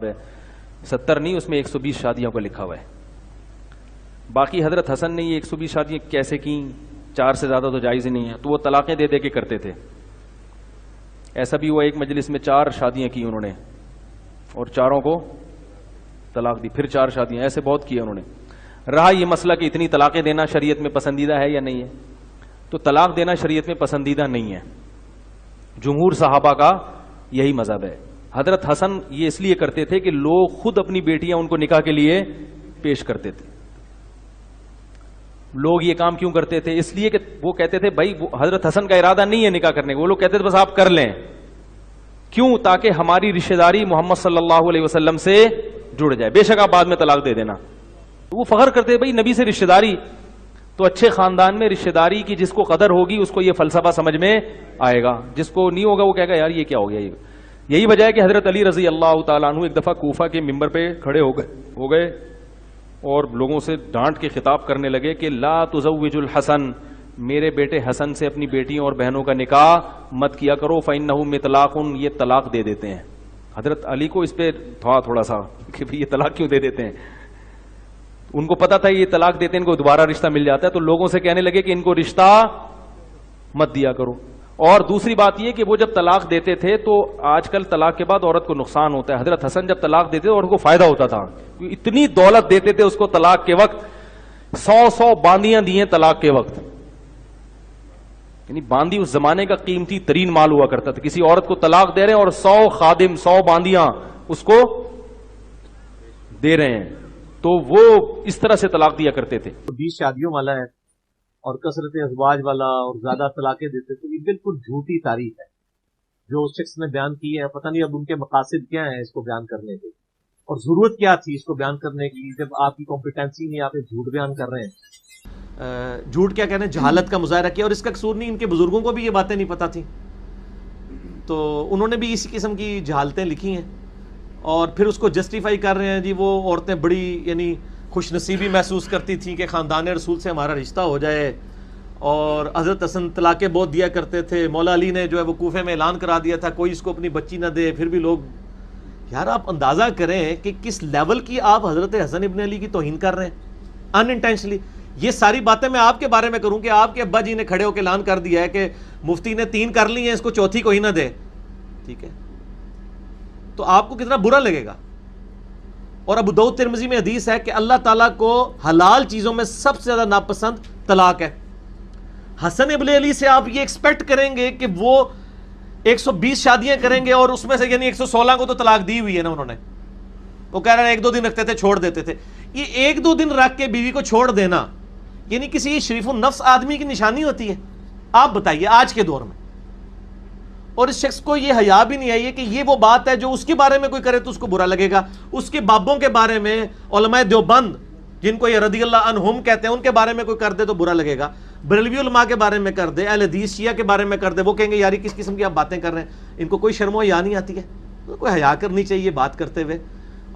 ہے 70 نہیں، اس میں 120 شادیوں کو لکھا ہوا ہے. باقی حضرت حسن نے یہ 120 شادیاں کیسے کی؟ 4 سے زیادہ تو جائز ہی نہیں ہے، تو وہ طلاقیں دے دے کے کرتے تھے. ایسا بھی ہوا ایک مجلس میں 4 شادیاں کی انہوں نے اور 4 کو طلاق دی، پھر 4 شادیاں، ایسے بہت کیے انہوں نے. رہا یہ مسئلہ کہ اتنی طلاقیں دینا شریعت میں پسندیدہ ہے یا نہیں ہے، تو طلاق دینا شریعت میں پسندیدہ نہیں ہے. جمہور صحابہ کا یہی مذہب ہے. حضرت حسن یہ اس لیے کرتے تھے کہ لوگ خود اپنی بیٹیاں ان کو نکاح کے لیے پیش کرتے تھے. لوگ یہ کام کیوں کرتے تھے؟ اس لیے کہ وہ کہتے تھے بھائی حضرت حسن کا ارادہ نہیں ہے نکاح کرنے کا، وہ لوگ کہتے تھے بس آپ کر لیں. کیوں؟ تاکہ ہماری رشتہ داری محمد صلی اللہ علیہ وسلم سے جڑ جائے، بے شک آپ بعد میں طلاق دے دینا. وہ فخر کرتے بھائی نبی سے رشتہ داری، تو اچھے خاندان میں رشتہ داری کی جس کو قدر ہوگی اس کو یہ فلسفہ سمجھ میں آئے گا، جس کو نہیں ہوگا وہ کہے گا یار یہ کیا ہو گیا. یہی وجہ ہے کہ حضرت علی رضی اللہ تعالیٰ عنہ ایک دفعہ کوفہ کے ممبر پہ کھڑے ہو گئے اور لوگوں سے ڈانٹ کے خطاب کرنے لگے کہ لا تزوج الحسن، میرے بیٹے حسن سے اپنی بیٹیوں اور بہنوں کا نکاح مت کیا کرو، فإنہ مطلاق، یہ طلاق دے دیتے ہیں. حضرت علی کو اس پہ تھوڑا سا کہ یہ طلاق کیوں دے دیتے ہیں. ان کو پتا تھا یہ طلاق دیتے ہیں ان کو دوبارہ رشتہ مل جاتا ہے، تو لوگوں سے کہنے لگے کہ ان کو رشتہ مت دیا کرو. اور دوسری بات یہ کہ وہ جب طلاق دیتے تھے تو آج کل طلاق کے بعد عورت کو نقصان ہوتا ہے. حضرت حسن جب طلاق دیتے تھے اور ان کو فائدہ ہوتا تھا، اتنی دولت دیتے تھے اس کو طلاق کے وقت، 100 باندیاں دی ہیں طلاق کے وقت. یعنی باندی اس زمانے کا قیمتی ترین مال ہوا کرتا تھا. کسی عورت کو طلاق دے رہے ہیں اور 100 خادم 100 باندیاں اس کو دے رہے ہیں، تو وہ اس طرح سے طلاق دیا کرتے تھے. 20 شادیوں والا ہے اور کثرت ازواج والا اور زیادہ طلاقیں دیتے تھے، یہ بالکل جھوٹی تعریف ہے جو اس شخص نے بیان کی ہے. پتہ نہیں اب ان کے مقاصد کیا ہیں اس کو بیان کرنے کے، اور ضرورت کیا تھی اس کو بیان کرنے کی جب آپ کی کمپیٹنسی نہیں، آپ جھوٹ بیان کر رہے ہیں. جھوٹ کیا کہنے، جہالت کا مظاہرہ کیا، اور اس کا قصور نہیں، ان کے بزرگوں کو بھی یہ باتیں نہیں پتہ تھیں، تو انہوں نے بھی اسی قسم کی جہالتیں لکھی ہیں اور پھر اس کو جسٹیفائی کر رہے ہیں. جی وہ عورتیں بڑی یعنی خوش نصیبی محسوس کرتی تھیں کہ خاندان رسول سے ہمارا رشتہ ہو جائے، اور حضرت حسن طلاقیں بہت دیا کرتے تھے. مولا علی نے جو ہے وہ کوفے میں اعلان کرا دیا تھا کوئی اس کو اپنی بچی نہ دے، پھر بھی لوگ. یار آپ اندازہ کریں کہ کس لیول کی آپ حضرت حسن ابن علی کی توہین کر رہے ہیں ان انٹینشنلی. یہ ساری باتیں میں آپ کے بارے میں کروں کہ آپ کے ابا جی نے کھڑے ہو کے اعلان کر دیا ہے کہ مفتی نے 3 کر لی ہیں، اس کو چوتھی کوئی نہ دے، ٹھیک ہے، تو آپ کو کتنا برا لگے گا. اور ابو داؤد ترمذی میں حدیث ہے کہ اللہ تعالیٰ کو حلال چیزوں میں سب سے زیادہ ناپسند طلاق ہے. حسن ابن علی سے آپ یہ ایکسپیکٹ کریں گے کہ وہ 120 شادیاں کریں گے اور اس میں سے یعنی 116 کو تو طلاق دی ہوئی ہے نا انہوں نے. وہ کہہ رہے ہیں 1-2 دن رکھتے تھے چھوڑ دیتے تھے. یہ 1-2 دن رکھ کے بیوی کو چھوڑ دینا یعنی کسی شریف النفس آدمی کی نشانی ہوتی ہے؟ آپ بتائیے آج کے دور میں. اور اس شخص کو یہ حیا بھی نہیں آئی ہے کہ یہ وہ بات ہے جو اس کے بارے میں کوئی کرے تو اس کو برا لگے گا. اس کے بابوں کے بارے میں علماء دیوبند جن کو یہ رضی اللہ عنہم کہتے ہیں ان کے بارے میں کوئی کر دے تو برا لگے گا. بریلوی علماء کے بارے میں کر دے، اہل حدیث شیعہ کے بارے میں کر دے، وہ کہیں گے یاری کس قسم کی آپ باتیں کر رہے ہیں، ان کو کوئی شرم و حیا نہیں آتی ہے. کوئی حیا کرنی چاہیے بات کرتے ہوئے.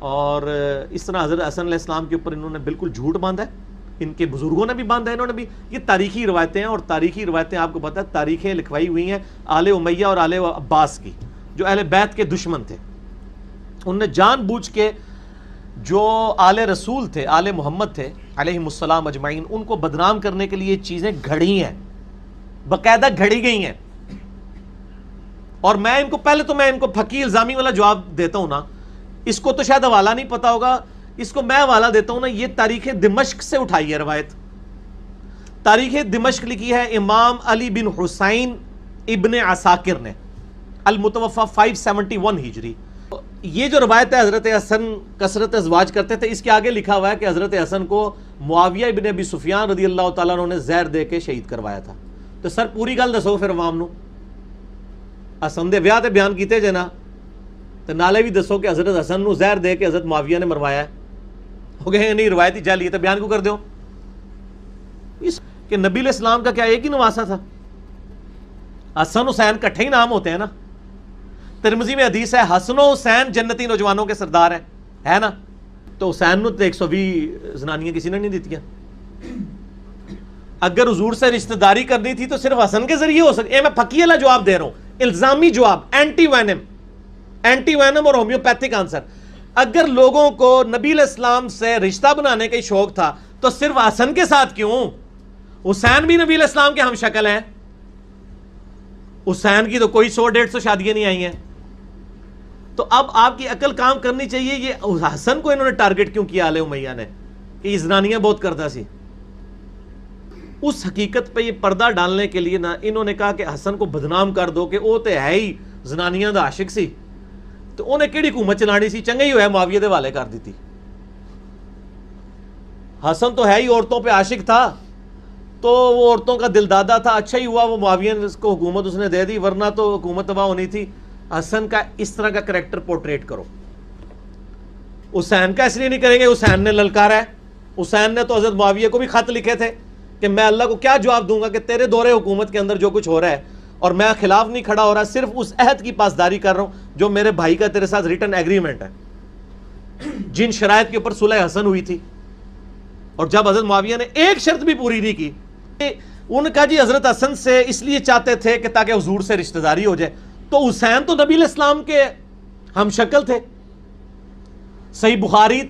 اور اس طرح حضرت حسن علیہ السلام کے اوپر انہوں نے بالکل جھوٹ باندھا ہے، ان کے بزرگوں نے بھی باندھا ہے، انہوں نے بھی. یہ تاریخی روایتیں ہیں اور تاریخی روایتیں آپ کو پتہ ہے تاریخیں لکھوائی ہوئی ہیں آل امیہ اور آل عباس کی، جو اہل بیت کے دشمن تھے. انہوں نے جان بوجھ کے جو آل رسول تھے، آل محمد تھے علیہم السلام اجمعین، ان کو بدنام کرنے کے لیے چیزیں گھڑی ہیں، باقاعدہ گھڑی گئی ہیں. اور میں ان کو پہلے تو میں ان کو پھکی الزامی والا جواب دیتا ہوں نا، اس کو تو شاید حوالہ نہیں پتا ہوگا، اس کو میں حوالہ دیتا ہوں نا. یہ تاریخ دمشق سے اٹھائی ہے روایت. تاریخ دمشق لکھی ہے امام علی بن حسین ابن عساکر نے، المتوفى 571 ہجری. یہ جو روایت ہے حضرت حسن کثرت ازواج کرتے تھے، اس کے آگے لکھا ہوا ہے کہ حضرت حسن کو معاویہ ابن ابی سفیان رضی اللہ تعالیٰ عنہ نے زہر دے کے شہید کروایا تھا. تو سر پوری گل دسو پھر عوام نو. حسن دے ویاہ تے بیان کیتے جے نا، تو نالے بھی دسو کہ حضرت حسن نو زہر دے کے حضرت معاویہ نے مروایا ہے. ہو گئے نہیں روایتی جعلی ہے تو بیان کیوں کر دیو کہ نبی علیہ السلام کا کیا ایک ہی نواسا تھا؟ حسن حسین کٹھے ہی نام ہوتے ہیں نا. ترمذی میں حدیث ہے حسن و حسین جنتی نوجوانوں کے سردار ہیں، ہے نا. تو حسین نو 120 زنانیاں کسی نے نہیں دیتیاں. اگر حضور سے رشتہ داری کرنی تھی تو صرف حسن کے ذریعے ہو سکتی. میں پکی والا جواب دے رہا ہوں، الزامی جواب، اینٹی وینم اور ہومیوپیتھک آنسر. اگر لوگوں کو نبی علیہ السلام سے رشتہ بنانے کا شوق تھا تو صرف حسن کے ساتھ کیوں؟ حسین بھی نبی علیہ السلام کے ہم شکل ہیں، حسین کی تو کوئی 100-150 شادیاں نہیں آئی ہیں. تو اب آپ کی عقل کام کرنی چاہیے. یہ حسن کو انہوں نے ٹارگٹ کیوں کیا آل امیہ نے کہ یہ زنانیاں بہت کرتا سی؟ اس حقیقت پہ یہ پردہ ڈالنے کے لیے نا انہوں نے کہا کہ حسن کو بدنام کر دو کہ وہ تو ہے ہی زنانیاں دا عاشق سی، تو انہیں کیڑی حکومت چلانی سی، چنگا ہی ہوا معاویہ دے والے کر دیتی. حسن تو ہے ہی عورتوں پہ عاشق تھا، تو وہ عورتوں کا دل دادا تھا، اچھا ہی ہوا وہ معاویہ کو حکومت اس نے دے دی، ورنہ تو حکومت تباہ ہونی تھی. حسن کا اس طرح کا کریکٹر پورٹریٹ کرو. حسین کا اس لیے نہیں کریں گے، حسین نے للکارا ہے. حسین نے تو حضرت معاویہ کو بھی خط لکھے تھے کہ میں اللہ کو کیا جواب دوں گا کہ تیرے دور حکومت کے اندر جو کچھ ہو رہا ہے اور میں خلاف نہیں کھڑا ہو رہا، صرف اس عہد کی پاسداری کر رہا ہوں جو میرے بھائی کا تیرے ساتھ ریٹن ایگریمنٹ ہے، جن شرائط کے اوپر صلح حسن ہوئی تھی. اور جب حضرت معاویہ نے ایک شرط بھی پوری نہیں کی، انہوں نے کہا جی حضرت حسن سے اس لیے چاہتے تھے کہ تاکہ حضور سے رشتہ داری ہو جائے. تو حسین تو نبی علیہ السلام کے ہم شکل تھے. صحیح بخاری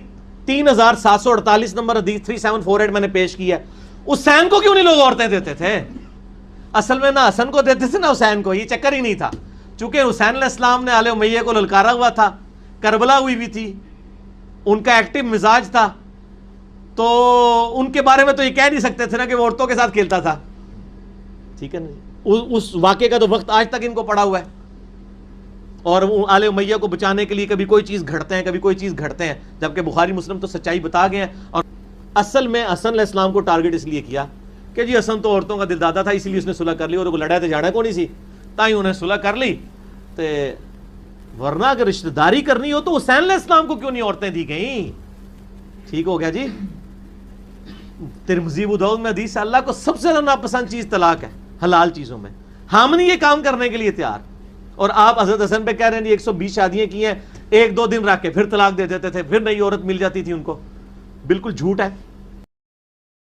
3748 نمبر حدیث 3748 میں نے پیش کیا ہے. حسین کو کیوں نہیں لوگ عورتیں دیتے تھے؟ اصل میں نہ حسن کو دیتے تھے نہ حسین کو، یہ چکر ہی نہیں تھا. چونکہ حسین علیہ السلام نے آل امیہ کو للکارا ہوا تھا، کربلا ہوئی بھی تھی، ان کا ایکٹیو مزاج تھا، تو ان کے بارے میں تو یہ کہہ نہیں سکتے تھے نا کہ وہ عورتوں کے ساتھ کھیلتا تھا. ٹھیک ہے نا، اس واقعے کا تو وقت آج تک ان کو پڑا ہوا ہے. اور آل امیہ کو بچانے کے لیے کبھی کوئی چیز گھڑتے ہیں، کبھی کوئی چیز گھڑتے ہیں، جبکہ بخاری مسلم تو سچائی بتا گئے ہیں. اور اصل میں حسن علیہ السلام کو ٹارگٹ اس لیے کیا کہ جی حسن تو عورتوں کا دل دادا تھا، اسی لیے اس نے صلح کر لی، اور وہ لڑا تو جانا کو نہیں سی، تاہی انہیں صلح کر لی. تو ورنہ اگر رشتہ داری کرنی ہو تو حسین علیہ السلام کو کیوں نہیں عورتیں دی گئیں؟ ٹھیک ہو گیا جی. ترمذی ابو داؤد میں حدیث ہے اللہ کو سب سے زیادہ ناپسند چیز طلاق ہے حلال چیزوں میں. ہم نہیں یہ کام کرنے کے لیے تیار. اور آپ حضرت حسن پہ کہہ رہے ہیں 120 شادیاں کی ہیں، 1-2 دن رکھ کے پھر طلاق دے دیتے تھے، پھر نئی عورت مل جاتی تھی ان کو. بالکل جھوٹ ہے.